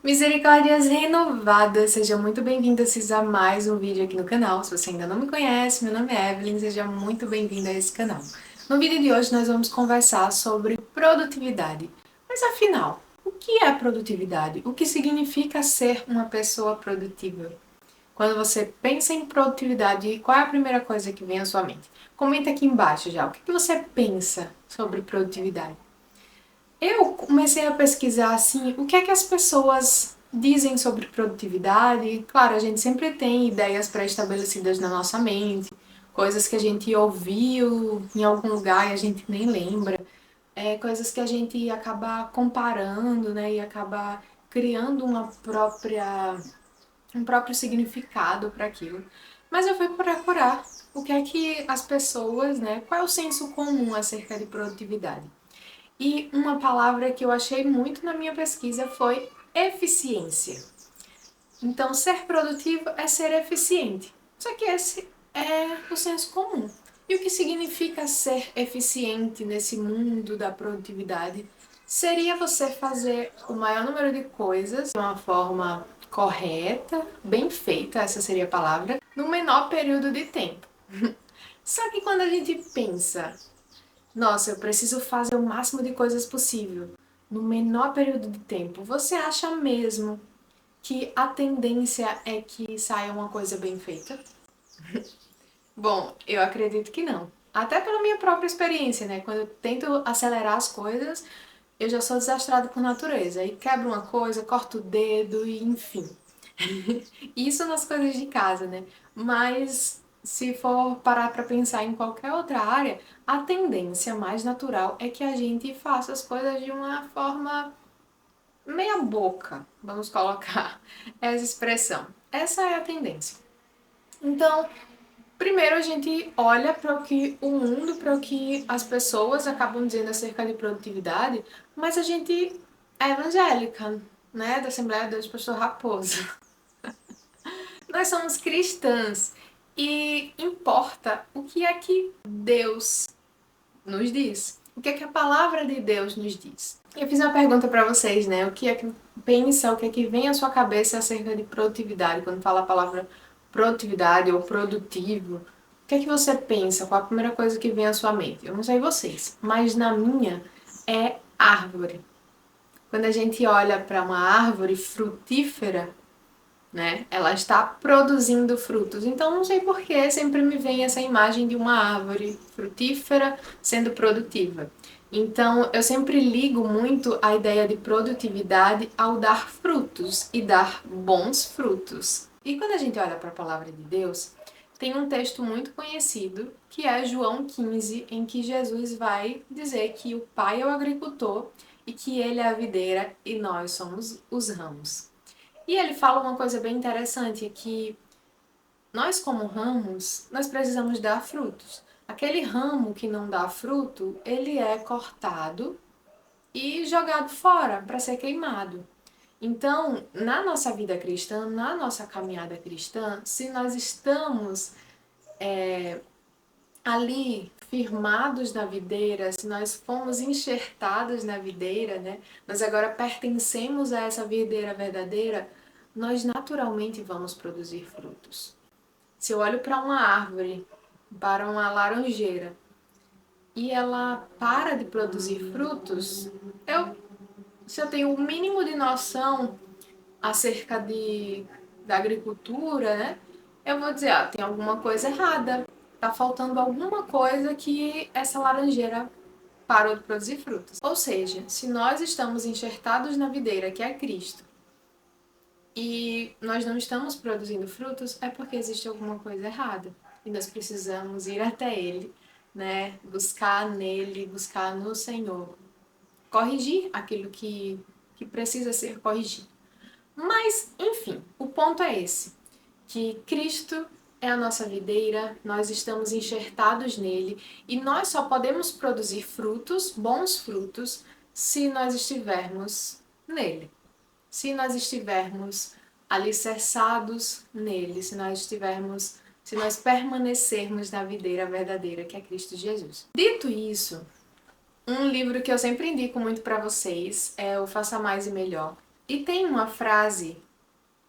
Misericórdias renovadas, seja muito bem-vinda a mais um vídeo aqui no canal. Se você ainda não me conhece, meu nome é Evelyn, seja muito bem-vinda a esse canal. No vídeo de hoje nós vamos conversar sobre produtividade. Mas afinal, o que é produtividade? O que significa ser uma pessoa produtiva? Quando você pensa em produtividade, qual é a primeira coisa que vem à sua mente? Comenta aqui embaixo já, o que você pensa sobre produtividade? Eu comecei a pesquisar assim, o que é que as pessoas dizem sobre produtividade. Claro, a gente sempre tem ideias pré-estabelecidas na nossa mente, coisas que a gente ouviu em algum lugar e a gente nem lembra, coisas que a gente acaba comparando, né, e acaba criando um próprio significado para aquilo. Mas eu fui procurar o que é que as pessoas, né, qual é o senso comum acerca de produtividade. E uma palavra que eu achei muito na minha pesquisa foi eficiência. Então, ser produtivo é ser eficiente. Só que esse é o senso comum. E o que significa ser eficiente nesse mundo da produtividade? Seria você fazer o maior número de coisas de uma forma correta, bem feita, essa seria a palavra, no menor período de tempo. Só que quando a gente pensa nossa, eu preciso fazer o máximo de coisas possível no menor período de tempo. Você acha mesmo que a tendência é que saia uma coisa bem feita? Bom, eu acredito que não. Até pela minha própria experiência, né? Quando eu tento acelerar as coisas, eu já sou desastrada por natureza. E quebro uma coisa, corto o dedo e enfim. Isso nas coisas de casa, né? Mas se for parar para pensar em qualquer outra área, a tendência mais natural é que a gente faça as coisas de uma forma meia boca, vamos colocar essa expressão. Essa é a tendência. Então, primeiro a gente olha para o que o mundo, para o que as pessoas acabam dizendo acerca de produtividade, mas a gente é evangélica, né, da Assembleia de Deus do Pastor Raposo. Nós somos cristãs e importa o que é que Deus nos diz. O que é que a palavra de Deus nos diz? Eu fiz uma pergunta para vocês, né? O que é que pensa, o que é que vem à sua cabeça acerca de produtividade? Quando fala a palavra produtividade ou produtivo, o que é que você pensa? Qual a primeira coisa que vem à sua mente? Eu não sei vocês, mas na minha é árvore. Quando a gente olha para uma árvore frutífera, né? Ela está produzindo frutos. Então não sei por que sempre me vem essa imagem de uma árvore frutífera sendo produtiva. Então eu sempre ligo muito a ideia de produtividade ao dar frutos e dar bons frutos. E quando a gente olha para a palavra de Deus, tem um texto muito conhecido que é João 15, em que Jesus vai dizer que o Pai é o agricultor e que ele é a videira e nós somos os ramos. E ele fala uma coisa bem interessante, é que nós como ramos, nós precisamos dar frutos. Aquele ramo que não dá fruto, ele é cortado e jogado fora para ser queimado. Então, na nossa vida cristã, na nossa caminhada cristã, se nós estamos ali firmados na videira, se nós fomos enxertados na videira, né? Nós agora pertencemos a essa videira verdadeira, nós naturalmente vamos produzir frutos. Se eu olho para uma árvore, para uma laranjeira, e ela para de produzir frutos, se eu tenho o mínimo de noção acerca da agricultura, né? Eu vou dizer, tem alguma coisa errada. Tá faltando alguma coisa que essa laranjeira parou de produzir frutos. Ou seja, se nós estamos enxertados na videira, que é Cristo, e nós não estamos produzindo frutos, é porque existe alguma coisa errada. E nós precisamos ir até Ele, né? Buscar nele, buscar no Senhor. Corrigir aquilo que precisa ser corrigido. Mas, enfim, o ponto é esse, que Cristo é a nossa videira, nós estamos enxertados nele e nós só podemos produzir frutos, bons frutos, se nós estivermos nele. Se nós estivermos alicerçados nele, se nós permanecermos na videira verdadeira que é Cristo Jesus. Dito isso, um livro que eu sempre indico muito para vocês é o Faça Mais e Melhor. E tem uma frase,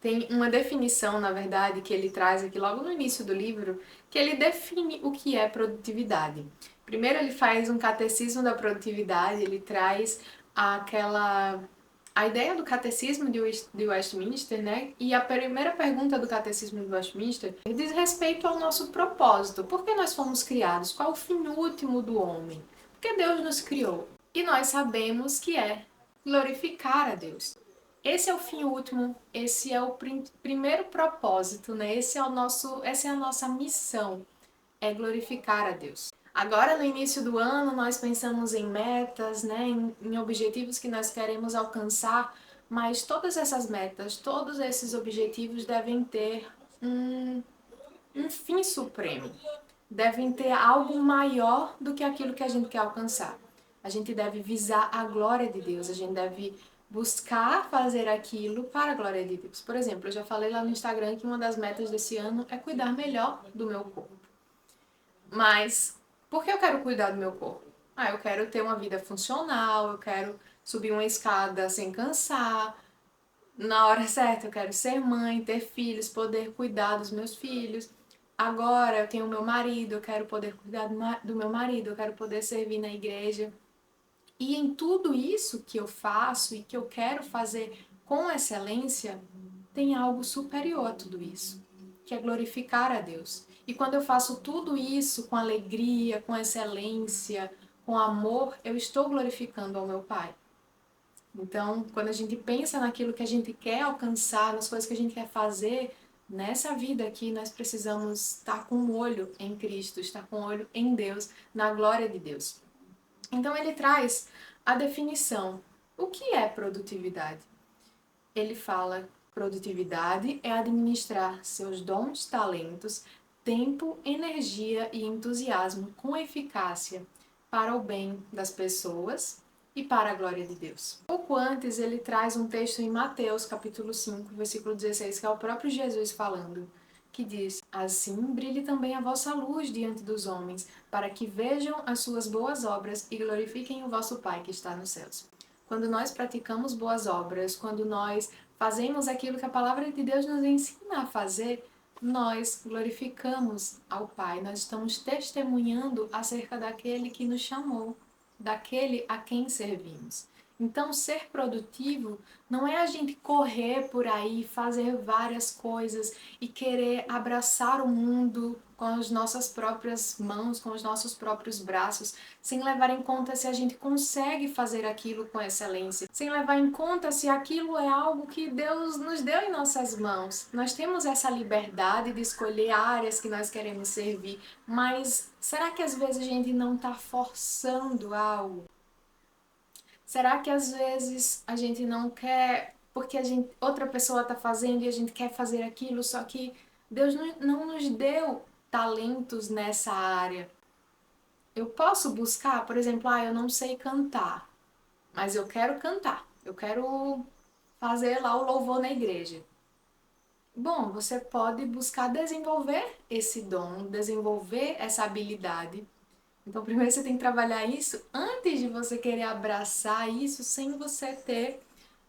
tem uma definição, na verdade, que ele traz aqui logo no início do livro, que ele define o que é produtividade. Primeiro ele faz um catecismo da produtividade, ele traz a ideia do catecismo de Westminster, né? E a primeira pergunta do catecismo de Westminster diz respeito ao nosso propósito. Por que nós fomos criados? Qual o fim último do homem? Por que Deus nos criou? E nós sabemos que é glorificar a Deus. Esse é o fim último, esse é o primeiro propósito, né? Essa é a nossa missão, é glorificar a Deus. Agora, no início do ano, nós pensamos em metas, né, em objetivos que nós queremos alcançar, mas todas essas metas, todos esses objetivos devem ter um fim supremo, devem ter algo maior do que aquilo que a gente quer alcançar. A gente deve visar a glória de Deus, a gente deve buscar fazer aquilo para a glória de Deus. Por exemplo, eu já falei lá no Instagram que uma das metas desse ano é cuidar melhor do meu corpo. Mas por que eu quero cuidar do meu corpo? Eu quero ter uma vida funcional, eu quero subir uma escada sem cansar. Na hora certa, eu quero ser mãe, ter filhos, poder cuidar dos meus filhos. Agora eu tenho meu marido, eu quero poder cuidar do meu marido, eu quero poder servir na igreja. E em tudo isso que eu faço e que eu quero fazer com excelência, tem algo superior a tudo isso, que é glorificar a Deus. E quando eu faço tudo isso com alegria, com excelência, com amor, eu estou glorificando ao meu Pai. Então, quando a gente pensa naquilo que a gente quer alcançar, nas coisas que a gente quer fazer, nessa vida aqui nós precisamos estar com o olho em Cristo, estar com o olho em Deus, na glória de Deus. Então ele traz a definição. O que é produtividade? Ele fala: produtividade é administrar seus dons, talentos, tempo, energia e entusiasmo com eficácia para o bem das pessoas e para a glória de Deus. Pouco antes ele traz um texto em Mateus, capítulo 5, versículo 16, que é o próprio Jesus falando, que diz: assim brilhe também a vossa luz diante dos homens, para que vejam as suas boas obras e glorifiquem o vosso Pai que está nos céus. Quando nós praticamos boas obras, quando nós fazemos aquilo que a palavra de Deus nos ensina a fazer, nós glorificamos ao Pai, nós estamos testemunhando acerca daquele que nos chamou, daquele a quem servimos. Então, ser produtivo não é a gente correr por aí, fazer várias coisas e querer abraçar o mundo com as nossas próprias mãos, com os nossos próprios braços, sem levar em conta se a gente consegue fazer aquilo com excelência, sem levar em conta se aquilo é algo que Deus nos deu em nossas mãos. Nós temos essa liberdade de escolher áreas que nós queremos servir, mas será que às vezes a gente não está forçando algo? Será que às vezes a gente não quer porque outra pessoa está fazendo e a gente quer fazer aquilo, só que Deus não nos deu talentos nessa área? Eu posso buscar, por exemplo, eu não sei cantar, mas eu quero cantar, eu quero fazer lá o louvor na igreja. Bom, você pode buscar desenvolver esse dom, desenvolver essa habilidade. Então, primeiro você tem que trabalhar isso antes de você querer abraçar isso sem você ter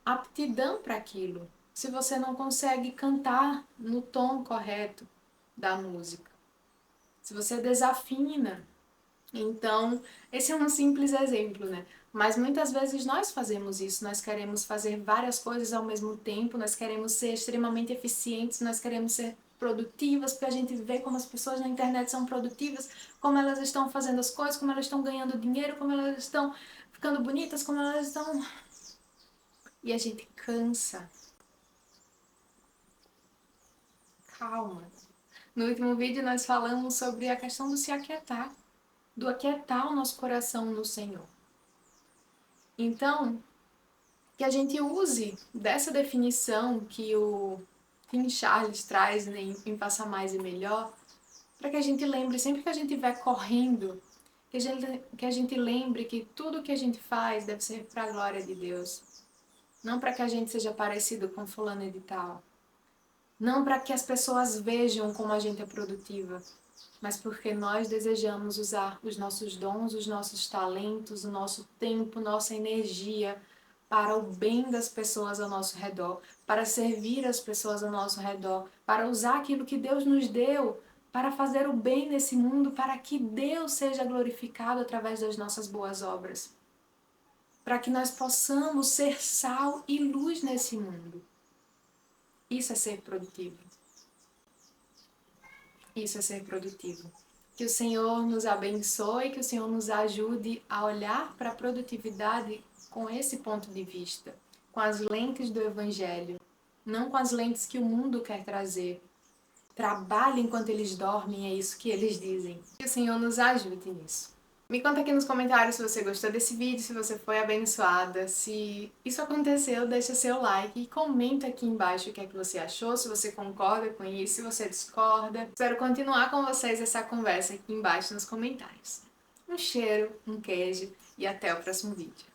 aptidão para aquilo. Se você não consegue cantar no tom correto da música, se você desafina. Então, esse é um simples exemplo, né? Mas muitas vezes nós fazemos isso, nós queremos fazer várias coisas ao mesmo tempo, nós queremos ser extremamente eficientes, nós queremos ser produtivas, porque a gente vê como as pessoas na internet são produtivas, como elas estão fazendo as coisas, como elas estão ganhando dinheiro, como elas estão ficando bonitas, como elas estão... E a gente cansa. Calma. No último vídeo nós falamos sobre a questão do se aquietar, do aquietar o nosso coração no Senhor. Então, que a gente use dessa definição que o Tim Charles traz, né, em Faça Mais e Melhor, para que a gente lembre, sempre que a gente estiver correndo, que a gente lembre que tudo que a gente faz deve ser para a glória de Deus. Não para que a gente seja parecido com fulano de tal. Não para que as pessoas vejam como a gente é produtiva, mas porque nós desejamos usar os nossos dons, os nossos talentos, o nosso tempo, nossa energia para o bem das pessoas ao nosso redor, para servir as pessoas ao nosso redor, para usar aquilo que Deus nos deu para fazer o bem nesse mundo, para que Deus seja glorificado através das nossas boas obras, para que nós possamos ser sal e luz nesse mundo. Isso é ser produtivo. Isso é ser produtivo. Que o Senhor nos abençoe, que o Senhor nos ajude a olhar para a produtividade com esse ponto de vista, com as lentes do Evangelho, não com as lentes que o mundo quer trazer. Trabalhe enquanto eles dormem, é isso que eles dizem. Que o Senhor nos ajude nisso. Me conta aqui nos comentários se você gostou desse vídeo, se você foi abençoada, se isso aconteceu, deixa seu like e comenta aqui embaixo o que é que você achou, se você concorda com isso, se você discorda. Espero continuar com vocês essa conversa aqui embaixo nos comentários. Um cheiro, um queijo e até o próximo vídeo.